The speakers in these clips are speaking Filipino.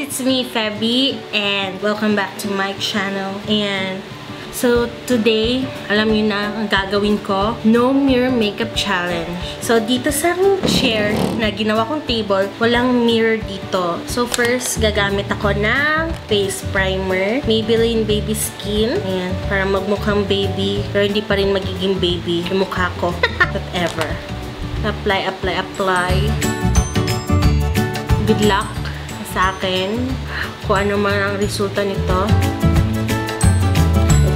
it's me, Feby, and welcome back to my channel. And so today, alam niyo na ang gagawin ko, no mirror makeup challenge. So dito sa aking chair na ginawa kong table, walang mirror dito. So first, gagamit ako ng face primer, Maybelline Baby Skin. Ayan, para magmukhang baby, pero hindi pa rin magiging baby yung mukha ko. Whatever. Apply, apply, apply. Good luck sa akin kung ano man ang resulta nito.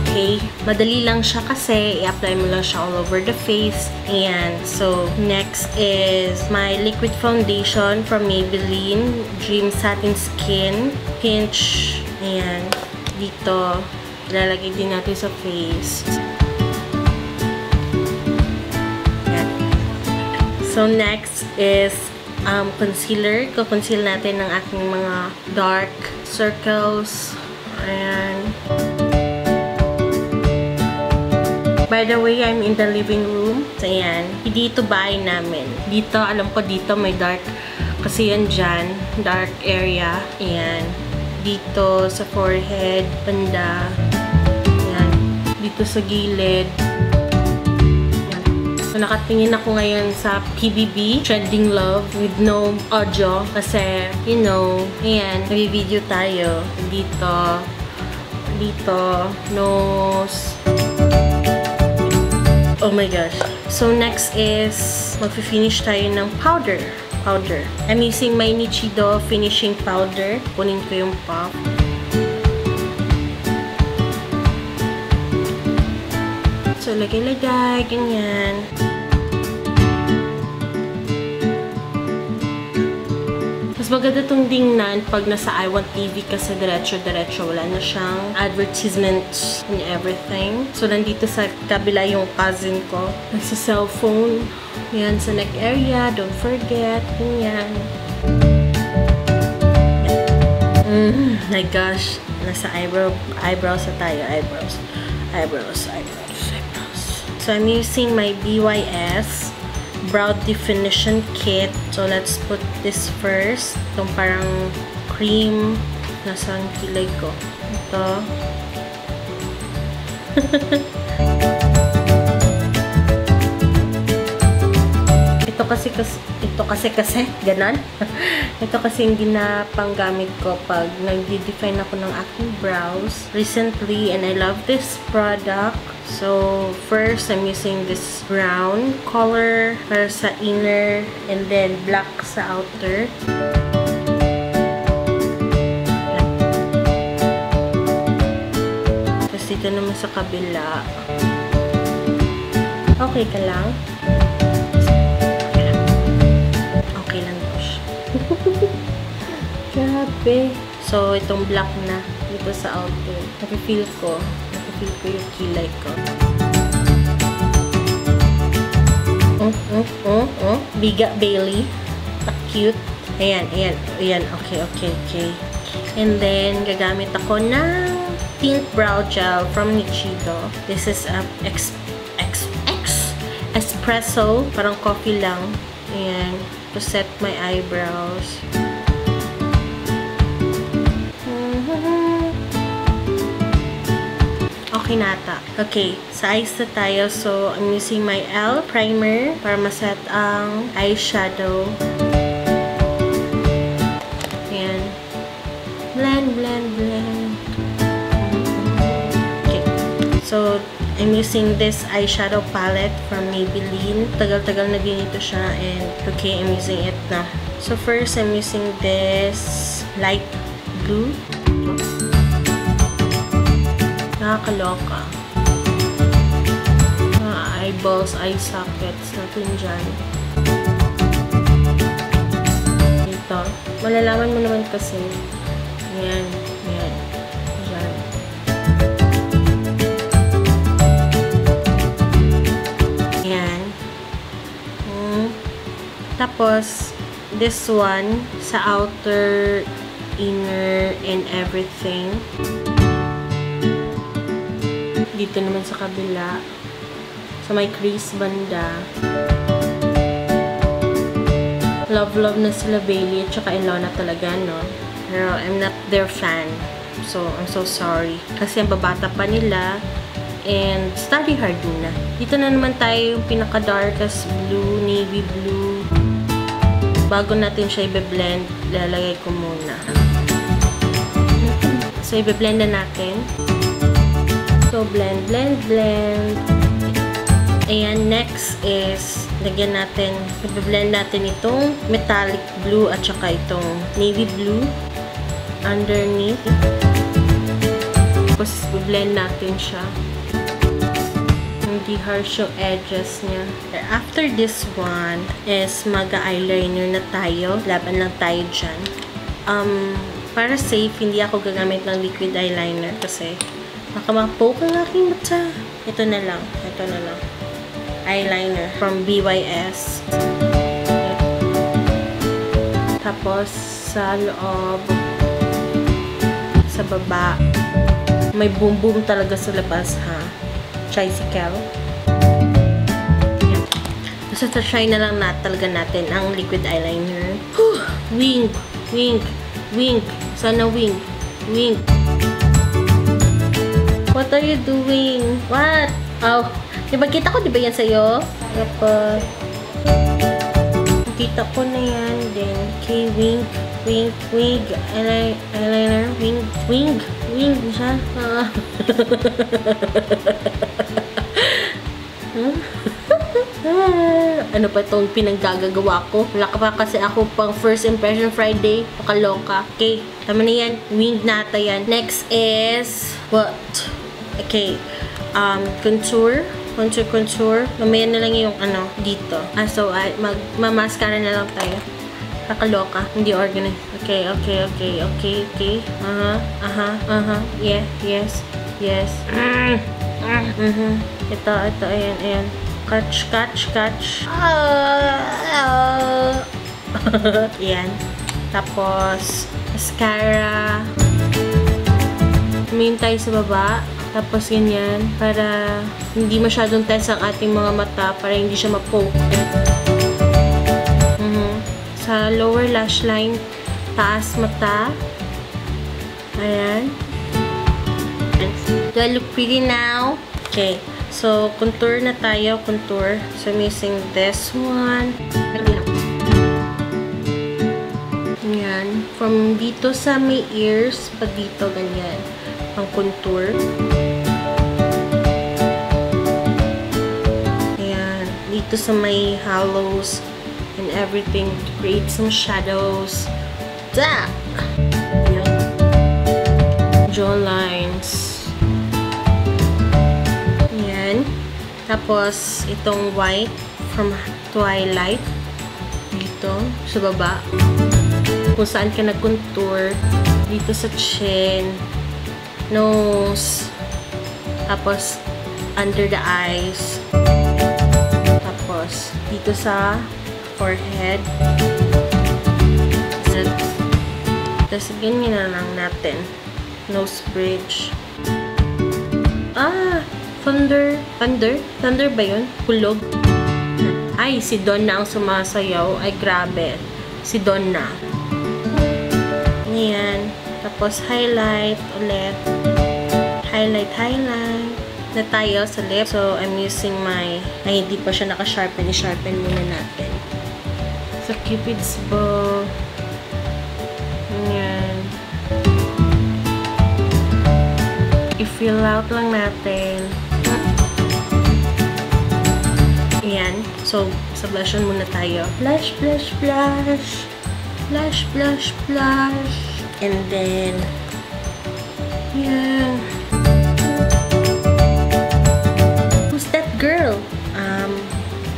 Okay, madali lang siya kasi i-apply mo lang siya all over the face. And so next is my liquid foundation from Maybelline Dream Satin Skin Pinch. Ayan, dito ilalagay din natin sa face. Ayan. So next is concealer. Ko-conceal natin ng aking mga dark circles. Ayan. By the way, I'm in the living room. So, ayan. Dito bahay namin. Dito, alam ko dito may dark. Kasi yan dyan. Dark area. Ayan. Dito sa forehead. Banda. Ayan. Dito sa gilid. Ayan. So, nakatingin ako ngayon sa PBB. Trending Love with no audio. Kasi, you know, ayan. Nag-video tayo. Dito. Dito. Nose. Oh my gosh. So, next is mag-finish tayo ng powder. I'm using my Nichido finishing powder. Kunin ko yung puff. So, lagay-lagay. Ganyan. Mas maganda itong dingnan pag nasa iWant TV kasi diretso-diretso. Wala na siyang advertisements and everything. So, nandito sa kabila yung cousin ko. Nasa cellphone. Yan, sa neck area. Don't forget. Yan. My gosh. Nasa eyebrows na tayo. Eyebrows. So, I'm using my BYS Brow Definition Kit. So, let's put this first. Itong parang cream. Nasaan kilay ko? Ito. Ito kasi, ganon. Ito kasi hindi na panggamit ko pag nag-define ako ng aking brows recently, and I love this product. So, first, I'm using this brown color para sa inner and then black sa outer. Tapos dito naman sa kabila. Okay ka lang? Okay lang po siya. Grabe. So, itong black na dito sa outer. Napifeel ko yung kilay ko. Biga Bailey. Cute. Ayan. Okay. And then, gagamit ako ng tint brow gel from Nichido. This is espresso. Parang coffee lang. Ayan. To set my eyebrows. Okay nata. Okay, sa eyes na tayo. So, I'm using my ELLE primer para maset ang eyeshadow. Ayan. Blend. Okay. So, I'm using this eyeshadow palette from Maybelline. Tagal-tagal na din ito siya. And, okay, I'm using it na. So, first, I'm using this light blue. Nakakaloka. Mga eyeballs, eye sockets natin dyan. Ito. Malalaman mo naman kasi. Yan. Dyan. Yan. Tapos, this one, sa outer, inner, and everything. Dito naman sa kabila. Sa may crease banda. Love na sila Bailey at saka Ilona talaga, no? Pero I'm not their fan. So, I'm so sorry. Kasi ang babata pa nila. And study hard muna. Dito na naman tayo yung pinaka-darkest blue, navy blue. Bago natin siya i-blend, lalagay ko muna. So, i-blend na natin. So, blend, blend, blend. Ayan, next is, lagyan natin, i-blend natin itong metallic blue at saka itong navy blue underneath. Tapos, i-blend natin siya. Hindi harsh yung edges niya. After this one is mag-eyeliner na tayo. Laban lang tayo dyan. Para safe, hindi ako gagamit ng liquid eyeliner kasi baka ma-poke ang aking mata. Ito na lang. Ito na lang. Eyeliner from BYS. Tapos, sa loob, sa baba, may boom-boom talaga sa labas, ha? Tricycle. So, try na lang talaga natin ang liquid eyeliner. Wing! Wing! Wing! Sana wing! Wing! What are you doing? What? Oh, diba kita ko? Diba yan sa'yo? Tapos, kita ko na yan. Then, okay, wing! Wing! Wing! Eyeliner! Wing! Wing! Wing! Siya. Ano pa itong pinaggagawa ko? Wala ka pa kasi ako pang first impression Friday. Pakaloka. Okay, tama na yan. Wing nata yan. Next is what? Okay, contour. Contour. Mamaya na lang yung ano, dito. So, magmamascara na lang tayo. Pakaloka. Hindi organized. Okay. Yeah, yes. Ito, ayan. Catch. Yan. Tapos, mascara. Tumingin tayo sa baba. Tapos, ganyan. Para hindi masyadong tense ang ating mga mata. Para hindi siya ma-poke. Sa lower lash line, taas mata. Ayan. Do I look pretty now? Okay. So, contour na tayo. Contour. So, I'm using this one. Ayan. From dito sa may ears, pag dito, ganyan. Ang contour. Ayan. Dito sa may hollows and everything to create some shadows. Ta! Ayan. Jawlines. Tapos, itong white from Twilight dito, sa baba. Kung saan ka nag-contour. Dito sa chin, nose, tapos, under the eyes. Tapos, dito sa forehead. Tapos, ganyan na lang natin. Nose bridge. Thunder ba yun? Hulog? Ay, si Donna ang sumasayaw. Ay, grabe. Si Donna. Ayan. Tapos, highlight ulit. Highlight. Na tayo sa lip. So, I'm using my... Ay, hindi pa siya naka-sharpen. I-sharpen muna natin. Sa Cupid's bow. Ayan. I-fill out lang natin. Ayan. So, sa blush on muna tayo. Blush. And then, yeah. Who's that girl?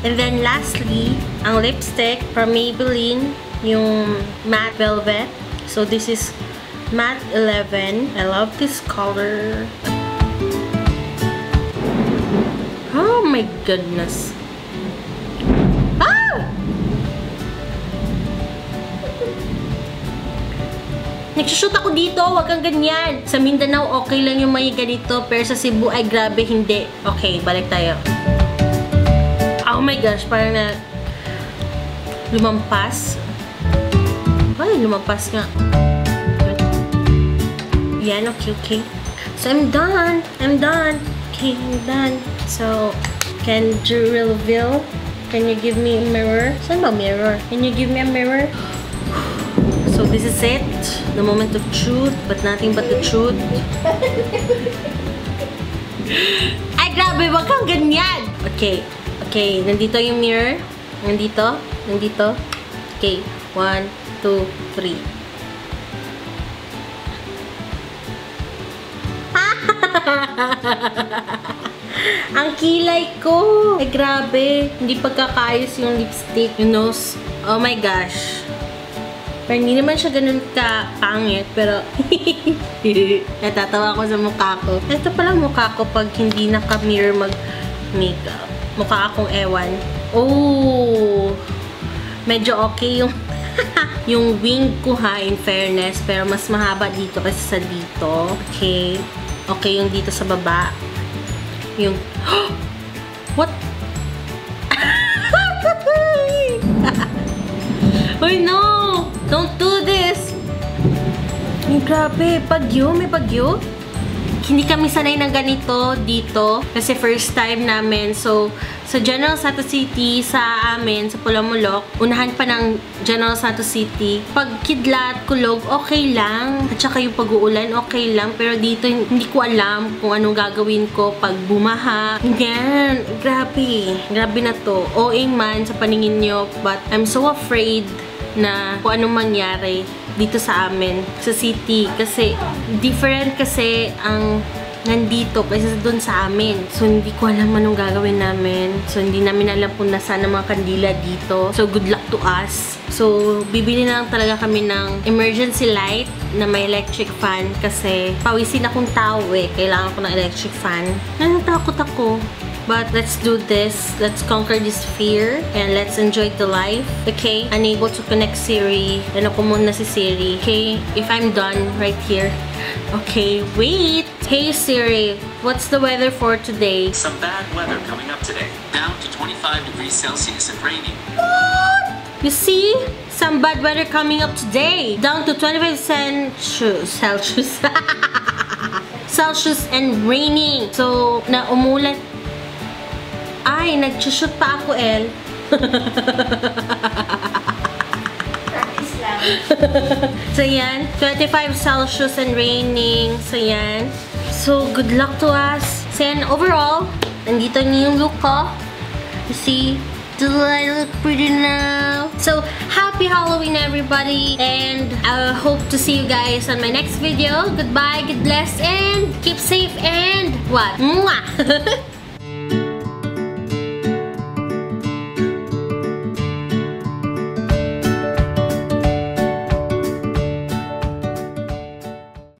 And then, lastly, ang lipstick from Maybelline, yung Matte Velvet. So, this is Matte 11. I love this color. Oh my goodness. Nagsushoot ako dito, wag kang ganyan. Sa Mindanao, okay lang yung may ganito, pero sa Cebu, ay grabe, hindi. Okay, balik tayo. Oh my gosh, parang na lumampas. Ay, lumampas nga. Ayan, okay. So, I'm done. Okay, I'm done. So, can you reveal? Can you give me a mirror? Saan ba mirror? Can you give me a mirror? So, this is it. The moment of truth, but nothing but the truth. Ay, grabe, wag kang ganyan! Okay, nandito yung mirror. Nandito. Okay, 1, 2, 3. Ang kilay ko! Ay, grabe. Hindi pagkakayos yung lipstick. Yung nose. Oh my gosh. Pero hindi naman siya ganun ka-pangit. Pero, natatawa ko sa mukha ko. Ito pala mukha ko pag hindi naka-mirror mag-makeup. Mukha akong ewan. Oh! Medyo okay yung yung wing ko ha, in fairness. Pero mas mahaba dito kasi sa dito. Okay. Okay yung dito sa baba. Yung... What? Uy, no! Don't do this! Ay, grabe. Bagyo? May bagyo? Hindi kami sanay ng ganito dito. Kasi first time namin. So, sa General Santos City, sa amin, sa Pulamulok, unahan pa ng General Santos City. Pag kidlat, kulog, okay lang. At saka yung pag-uulan, okay lang. Pero dito, hindi ko alam kung anong gagawin ko pag bumaha. Yan. Grabe. Grabe na to. OA man sa paningin nyo. But I'm so afraid na kung anong mangyari dito sa amin, sa city. Kasi, different kasi ang nandito kasi doon sa amin. So, hindi ko alam anong gagawin namin. So, hindi namin alam kung nasaan ang mga kandila dito. So, good luck to us. So, bibili na lang talaga kami ng emergency light na may electric fan kasi pawisin akong tao eh. Kailangan ko ng electric fan. Natatakot ako. But let's do this. Let's conquer this fear and let's enjoy the life. Okay? Unable to connect Siri. Ano ko muna si Siri. Okay? If I'm done right here. Okay, wait. Hey Siri, what's the weather for today? Some bad weather coming up today. Down to 25 degrees Celsius and raining. What? You see? Some bad weather coming up today. Down to 25 Celsius. Celsius and raining. So, na umulan. Ay, nag-shoot pa ako, El. Practice lang. So, yan. 25 Celsius and raining. So, yan. So, good luck to us. So, yan. Overall, nandito niyo yung look ko. You see? Do I look pretty now? So, happy Halloween, everybody. And I hope to see you guys on my next video. Goodbye, God bless, and keep safe, and what? Mwah!